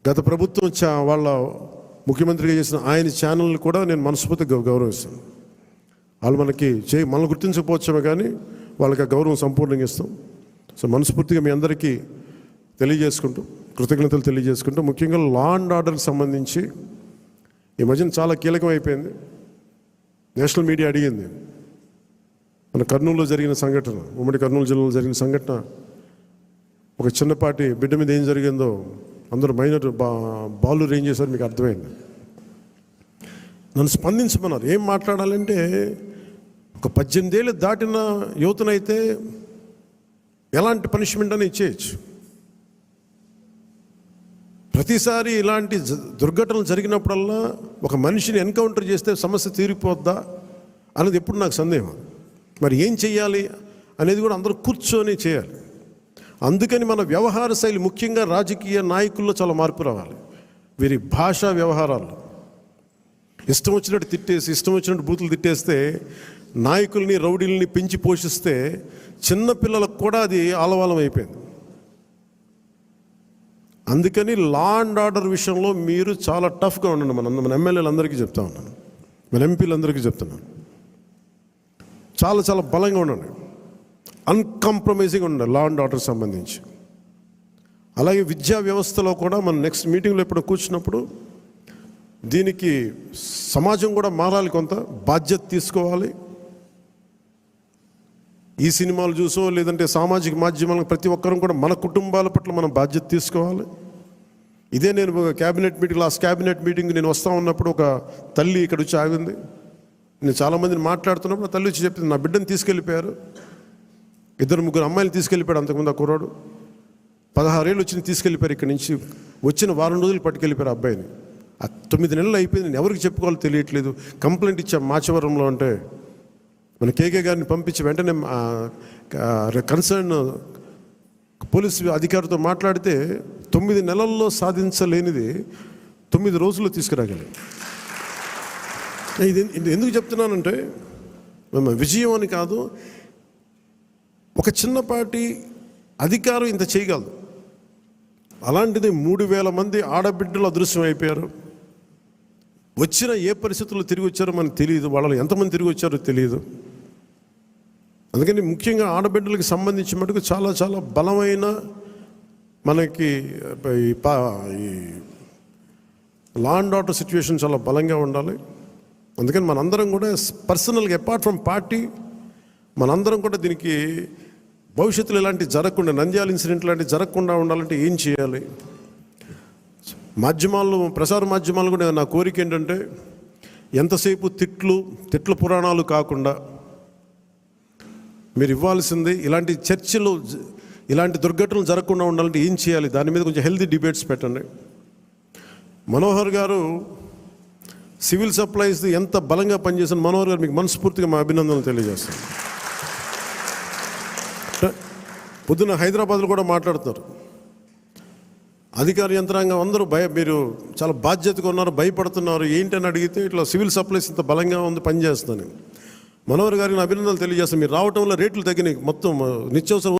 గత ప్రభుత్వం వాళ్ళ ముఖ్యమంత్రిగా చేసిన ఆయన ఛానల్ని కూడా నేను మనస్ఫూర్తిగా గౌరవిస్తాను. వాళ్ళు మనల్ని గుర్తించకపోవచ్చామే కానీ వాళ్ళకి ఆ గౌరవం సంపూర్ణంగా ఇస్తాం. సో మనస్ఫూర్తిగా మీ అందరికీ తెలియజేసుకుంటూ కృతజ్ఞతలు తెలియజేసుకుంటూ, ముఖ్యంగా లా అండ్ ఆర్డర్కి సంబంధించి ఈ మధ్యన చాలా కీలకం అయిపోయింది. నేషనల్ మీడియా అడిగింది, మన కర్నూలులో జరిగిన సంఘటన, ఉమ్మడి కర్నూలు జిల్లాలో జరిగిన సంఘటన, ఒక చిన్నపాటి బిడ్డ మీద ఏం జరిగిందో అందరూ మైనర్ బాలు ఏం చేశారు మీకు అర్థమైంది. నన్ను స్పందించమన్నారు. ఏం మాట్లాడాలంటే, ఒక 18 ఏళ్ళు దాటిన యువతనైతే ఎలాంటి పనిష్మెంట్ అని ఇచ్చేయచ్చు. ప్రతిసారి ఇలాంటి దుర్ఘటనలు జరిగినప్పుడల్లా ఒక మనిషిని ఎన్కౌంటర్ చేస్తే సమస్య తీరిపోద్దా అనేది ఎప్పుడు నాకు సందేహం. మరి ఏం చెయ్యాలి అనేది కూడా అందరూ కూర్చొని చేయాలి. అందుకని మన వ్యవహార శైలి, ముఖ్యంగా రాజకీయ నాయకుల్లో చాలా మార్పు రావాలి. వీరి భాషా వ్యవహారాలు ఇష్టం వచ్చినట్టు తిట్టేసి, ఇష్టం వచ్చినట్టు బూతులు తిట్టేస్తే, నాయకుల్ని రౌడీల్ని పెంచి పోషిస్తే చిన్నపిల్లలకు కూడా అది ఆలవాలం అయిపోయింది. అందుకని లా అండ్ ఆర్డర్ విషయంలో మీరు చాలా టఫ్గా ఉండండి. మన ఎమ్మెల్యేలందరికీ చెప్తా ఉన్నాను, మన ఎంపీలందరికీ చెప్తున్నాను, చాలా చాలా బలంగా ఉండండి, అన్కాంప్రమైజింగ్ ఉండండి లా అండ్ ఆర్డర్ సంబంధించి. అలాగే విద్యా వ్యవస్థలో కూడా మనం నెక్స్ట్ మీటింగ్లో ఎప్పుడు కూర్చున్నప్పుడు దీనికి సమాజం కూడా మారాలి, కొంత బాధ్యత తీసుకోవాలి. ఈ సినిమాలు చూసో లేదంటే సామాజిక మాధ్యమాలకు ప్రతి ఒక్కరూ కూడా మన కుటుంబాల పట్ల మనం బాధ్యత తీసుకోవాలి. ఇదే నేను cabinet meeting, last cabinet meeting నేను వస్తూ ఉన్నప్పుడు ఒక తల్లి ఇక్కడ వచ్చి ఆగింది. నేను చాలామందిని మాట్లాడుతున్నప్పుడు ఆ తల్లి వచ్చి చెప్పింది, నా బిడ్డను తీసుకెళ్ళిపోయారు, 2-3 అమ్మాయిలు తీసుకెళ్ళిపోయాడు. అంతకుముందు ఆ కుర్రాడు 16 ఏళ్ళు వచ్చి తీసుకెళ్ళిపోయారు. ఇక్కడి నుంచి వచ్చిన వారం రోజులు పట్టుకెళ్ళిపోయారు అబ్బాయిని. 9 నెలలు అయిపోయింది. నేను ఎవరికి చెప్పుకోవాలో తెలియట్లేదు. కంప్లైంట్ ఇచ్చాం మాచవరంలో. అంటే మన కేకే గారిని పంపించి వెంటనే కన్సర్న్ పోలీసు అధికారితో మాట్లాడితే 9 నెలల్లో సాధించలేనిది 9 రోజుల్లో తీసుకురాగలిగాం. ఇది ఎందుకు చెప్తున్నానంటే, మేము విజయం అని కాదు, ఒక చిన్నపాటి అధికారం ఇంత చేయగలదు. అలాంటిది 3000 మంది ఆడబిడ్డలు అదృశ్యం అయిపోయారు. వచ్చిన ఏ పరిస్థితుల్లో తిరిగి వచ్చారో మనకు తెలియదు, వాళ్ళు ఎంతమంది తిరిగి వచ్చారో తెలియదు. అందుకని ముఖ్యంగా ఆడబిడ్డలకు సంబంధించి మటుకు చాలా చాలా బలమైన మనకి ఈ లా అండ్ ఆర్డర్ సిచ్యువేషన్ చాలా బలంగా ఉండాలి. అందుకని మనందరం కూడా పర్సనల్గా, అపార్ట్ ఫ్రమ్ పార్టీ, మనందరం కూడా దీనికి భవిష్యత్తులో ఇలాంటివి జరగకుండా, నంద్యాల ఇన్సిడెంట్ లాంటివి జరగకుండా ఉండాలంటే ఏం చేయాలి? మాధ్యమాల్లో, ప్రసార మాధ్యమాలు కూడా నా కోరిక ఏంటంటే, ఎంతసేపు తిట్ల పురాణాలు కాకుండా మీరు ఇవ్వాల్సింది ఇలాంటి చర్చలు, ఇలాంటి దుర్ఘటనలు జరగకుండా ఉండాలంటే ఏం చేయాలి, దాని మీద కొంచెం హెల్తీ డిబేట్స్ పెట్టండి. మనోహర్ గారు సివిల్ సప్లైస్ ఎంత బలంగా పనిచేసిన మనోహర్ గారు, మీకు మనస్ఫూర్తిగా మా అభినందనలు తెలియజేస్తాను. పొద్దున్న హైదరాబాద్లో కూడా మాట్లాడుతున్నారు, అధికార యంత్రాంగం అందరూ మీరు చాలా బాధ్యతగా ఉన్నారు, భయపడుతున్నారు ఏంటని అడిగితే, ఇట్లా సివిల్ సప్లైస్ ఇంత బలంగా ఉంది, పనిచేస్తుందని. మనోహర్ గారికి అభినందనలు తెలియజేస్తాను. మీరు రావటంలో రేట్లు తగ్గినాయి, మొత్తం నిత్యావసర